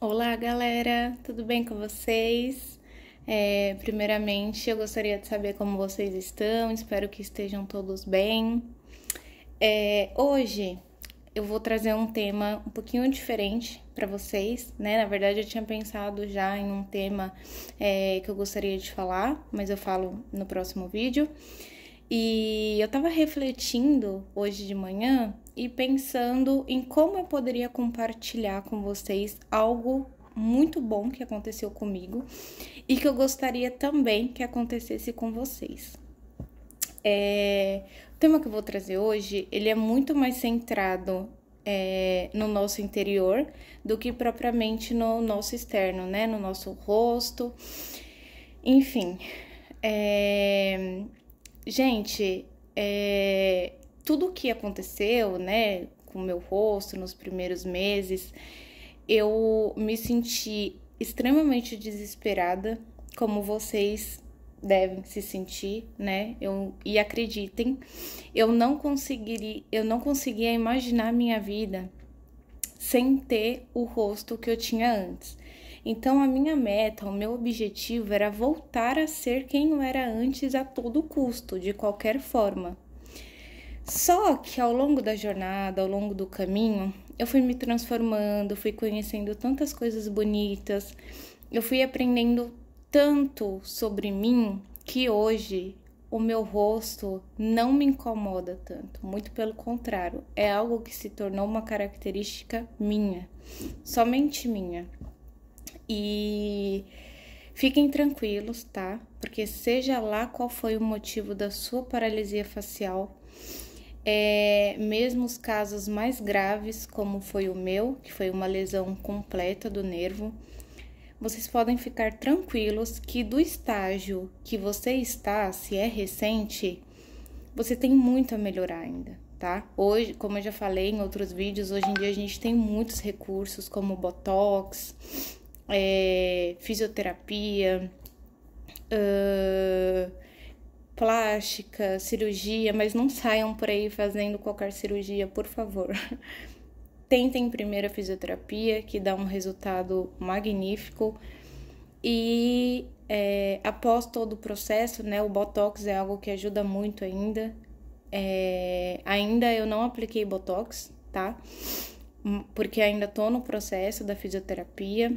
Olá, galera! Tudo bem com vocês? Primeiramente, eu gostaria de saber como vocês estão, espero que estejam todos bem. Hoje eu vou trazer um tema um pouquinho diferente para vocês, né? Na verdade, eu tinha pensado já em um tema que eu gostaria de falar, mas eu falo no próximo vídeo. E eu tava refletindo hoje de manhã e pensando em como eu poderia compartilhar com vocês algo muito bom que aconteceu comigo e que eu gostaria também que acontecesse com vocês. O tema que eu vou trazer hoje, ele é muito mais centrado no nosso interior do que propriamente no nosso externo, né? No nosso rosto, enfim. Gente, tudo o que aconteceu, né, com o meu rosto nos primeiros meses, eu me senti extremamente desesperada, como vocês devem se sentir, né? E acreditem, eu não conseguia imaginar minha vida sem ter o rosto que eu tinha antes. Então, a minha meta, o meu objetivo era voltar a ser quem eu era antes a todo custo, de qualquer forma. Só que ao longo da jornada, ao longo do caminho, eu fui me transformando, fui conhecendo tantas coisas bonitas, eu fui aprendendo tanto sobre mim que hoje o meu rosto não me incomoda tanto, muito pelo contrário, é algo que se tornou uma característica minha, somente minha. E fiquem tranquilos, tá? Porque seja lá qual foi o motivo da sua paralisia facial, mesmo os casos mais graves, como foi o meu, que foi uma lesão completa do nervo, vocês podem ficar tranquilos que do estágio que você está, se é recente, você tem muito a melhorar ainda, tá? Hoje, como eu já falei em outros vídeos, hoje em dia a gente tem muitos recursos como Botox, fisioterapia, plástica, cirurgia, mas não saiam por aí fazendo qualquer cirurgia, por favor. Tentem primeiro a fisioterapia, que dá um resultado magnífico. E após todo o processo, né, o Botox é algo que ajuda muito ainda. Ainda eu não apliquei Botox, tá? Porque ainda tô no processo da fisioterapia,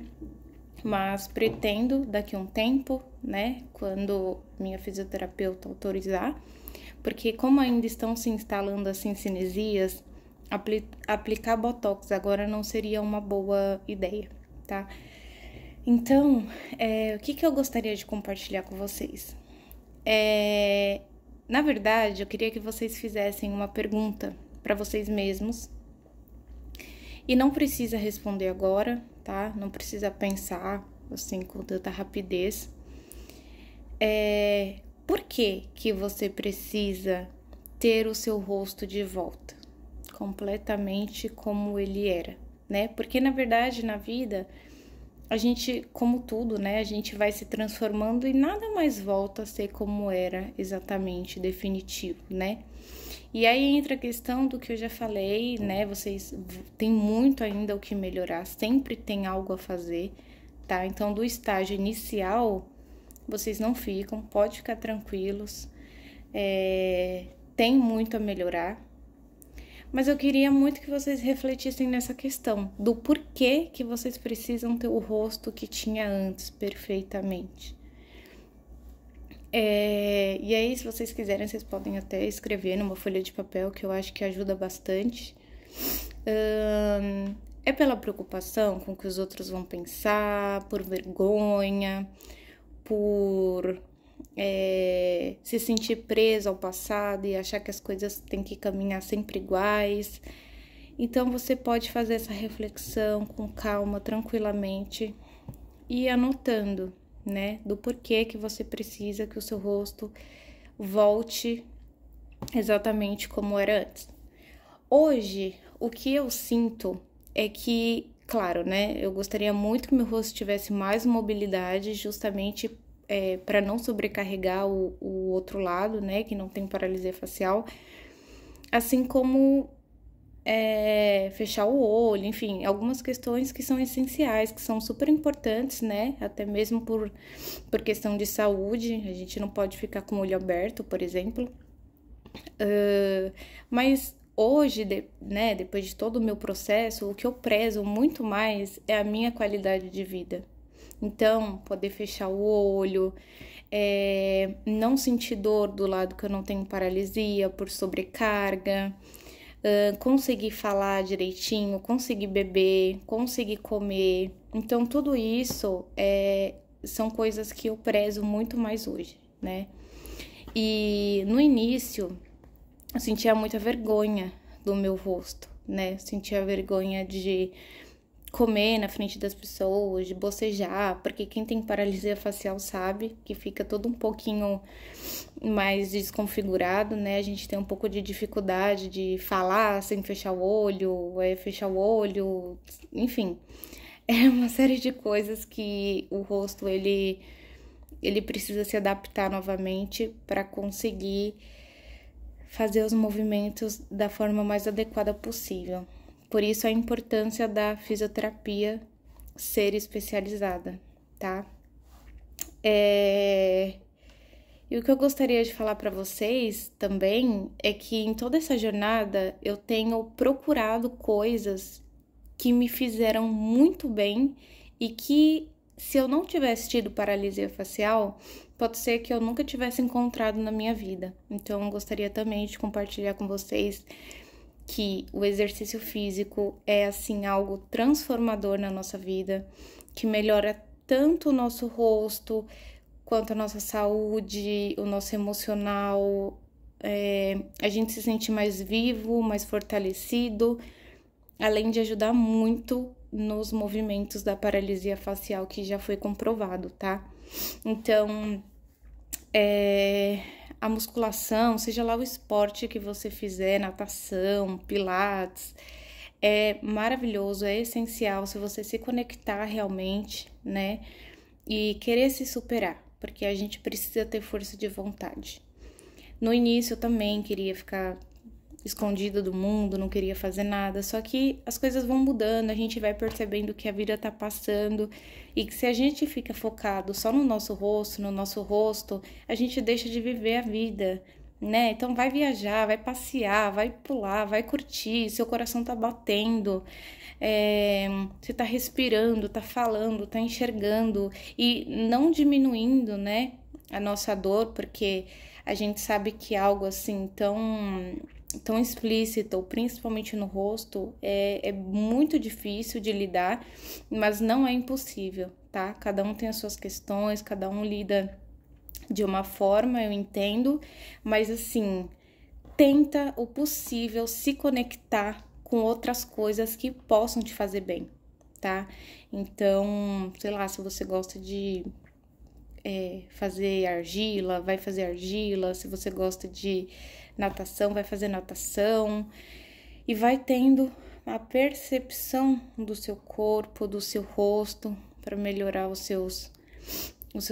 mas pretendo daqui a um tempo, né, quando minha fisioterapeuta autorizar, porque como ainda estão se instalando as cinesias, aplicar Botox agora não seria uma boa ideia, tá? Então, o que eu gostaria de compartilhar com vocês? Na verdade, eu queria que vocês fizessem uma pergunta para vocês mesmos. E não precisa responder agora, tá? Não precisa pensar, assim, com tanta rapidez. Por que você precisa ter o seu rosto de volta? Completamente como ele era, né? Porque, na verdade, na vida, a gente, como tudo, né? A gente vai se transformando e nada mais volta a ser como era exatamente, definitivo, né? E aí entra a questão do que eu já falei, né? Vocês têm muito ainda o que melhorar, sempre tem algo a fazer, tá? Então, do estágio inicial, vocês não ficam, pode ficar tranquilos, tem muito a melhorar. Mas eu queria muito que vocês refletissem nessa questão do porquê que vocês precisam ter o rosto que tinha antes perfeitamente. E aí, se vocês quiserem, vocês podem até escrever numa folha de papel, que eu acho que ajuda bastante. É pela preocupação com o que os outros vão pensar, por vergonha, por se sentir preso ao passado e achar que as coisas têm que caminhar sempre iguais. Então, você pode fazer essa reflexão com calma, tranquilamente, e anotando, né, do porquê que você precisa que o seu rosto volte exatamente como era antes. Hoje, o que eu sinto é que, claro, né, eu gostaria muito que meu rosto tivesse mais mobilidade, justamente para não sobrecarregar o outro lado, né, que não tem paralisia facial, assim como fechar o olho, enfim, algumas questões que são essenciais, que são super importantes, né? Até mesmo por questão de saúde, a gente não pode ficar com o olho aberto, por exemplo. Mas hoje, né, depois de todo o meu processo, o que eu prezo muito mais é a minha qualidade de vida. Então, poder fechar o olho, não sentir dor do lado que eu não tenho paralisia por sobrecarga, conseguir falar direitinho, conseguir beber, conseguir comer. Então, tudo isso são coisas que eu prezo muito mais hoje, né? E no início, eu sentia muita vergonha do meu rosto, né? Eu sentia vergonha de comer na frente das pessoas, de bocejar, porque quem tem paralisia facial sabe que fica todo um pouquinho mais desconfigurado, né? A gente tem um pouco de dificuldade de falar sem fechar o olho, enfim. É uma série de coisas que o rosto ele precisa se adaptar novamente para conseguir fazer os movimentos da forma mais adequada possível. Por isso a importância da fisioterapia ser especializada, tá? E o que eu gostaria de falar para vocês também é que em toda essa jornada eu tenho procurado coisas que me fizeram muito bem e que, se eu não tivesse tido paralisia facial, pode ser que eu nunca tivesse encontrado na minha vida. Então, eu gostaria também de compartilhar com vocês que o exercício físico é, assim, algo transformador na nossa vida, que melhora tanto o nosso rosto, quanto a nossa saúde, o nosso emocional. A gente se sente mais vivo, mais fortalecido, além de ajudar muito nos movimentos da paralisia facial, que já foi comprovado, tá? Então, a musculação, seja lá o esporte que você fizer, natação, pilates, é maravilhoso, é essencial se você se conectar realmente, né? E querer se superar, porque a gente precisa ter força de vontade. No início eu também queria ficar escondida do mundo, não queria fazer nada, só que as coisas vão mudando, a gente vai percebendo que a vida tá passando e que se a gente fica focado só no nosso rosto, a gente deixa de viver a vida, né? Então vai viajar, vai passear, vai pular, vai curtir, seu coração tá batendo, você tá respirando, tá falando, tá enxergando e não diminuindo, né, a nossa dor, porque a gente sabe que algo assim tão explícita, ou principalmente no rosto, é muito difícil de lidar, mas não é impossível, tá? Cada um tem as suas questões, cada um lida de uma forma, eu entendo, mas assim, tenta o possível se conectar com outras coisas que possam te fazer bem, tá? Então, sei lá, se você gosta de fazer argila, vai fazer argila, se você gosta de natação, vai fazer natação e vai tendo a percepção do seu corpo, do seu rosto, para melhorar os seus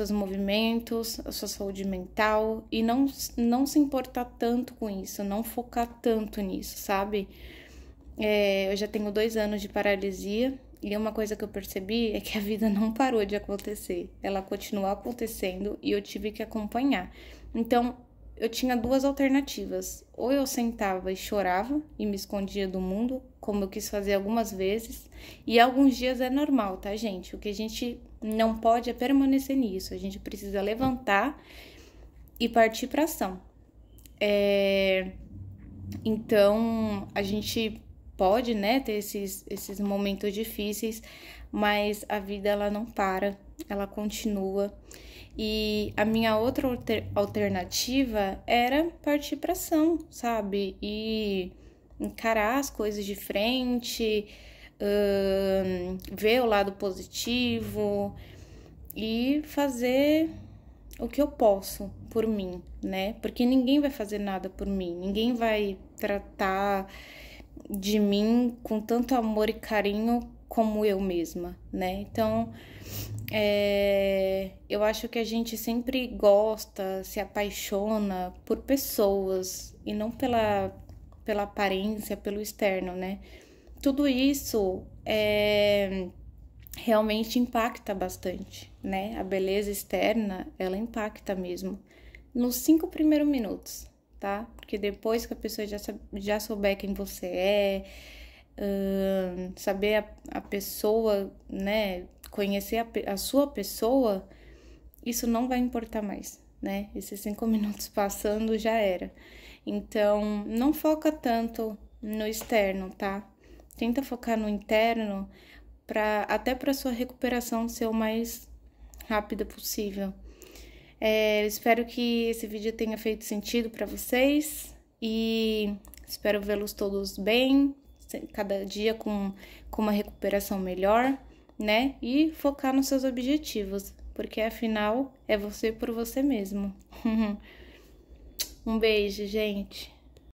movimentos, a sua saúde mental e não se importar tanto com isso, não focar tanto nisso, sabe? Eu já tenho 2 anos de paralisia e uma coisa que eu percebi é que a vida não parou de acontecer, ela continua acontecendo e eu tive que acompanhar. Então, eu tinha 2 alternativas, ou eu sentava e chorava e me escondia do mundo, como eu quis fazer algumas vezes, e alguns dias é normal, tá, gente? O que a gente não pode é permanecer nisso, a gente precisa levantar e partir para ação. Então, a gente pode, né, ter esses momentos difíceis, mas a vida, ela não para, ela continua. E a minha outra alternativa era partir para ação, sabe? E encarar as coisas de frente, ver o lado positivo e fazer o que eu posso por mim, né? Porque ninguém vai fazer nada por mim, ninguém vai tratar de mim com tanto amor e carinho como eu mesma, né? Então, eu acho que a gente sempre gosta, se apaixona por pessoas e não pela aparência, pelo externo, né? Tudo isso realmente impacta bastante, né? A beleza externa, ela impacta mesmo nos 5 primeiros minutos, tá? Porque depois que a pessoa já souber quem você é, saber a pessoa, né? Conhecer a sua pessoa, isso não vai importar mais, né? Esses 5 minutos passando já era. Então, não foca tanto no externo, tá? Tenta focar no interno, até para sua recuperação ser o mais rápida possível. Espero que esse vídeo tenha feito sentido para vocês e espero vê-los todos bem, cada dia com uma recuperação melhor, né? E focar nos seus objetivos, porque afinal é você por você mesmo. Um beijo, gente!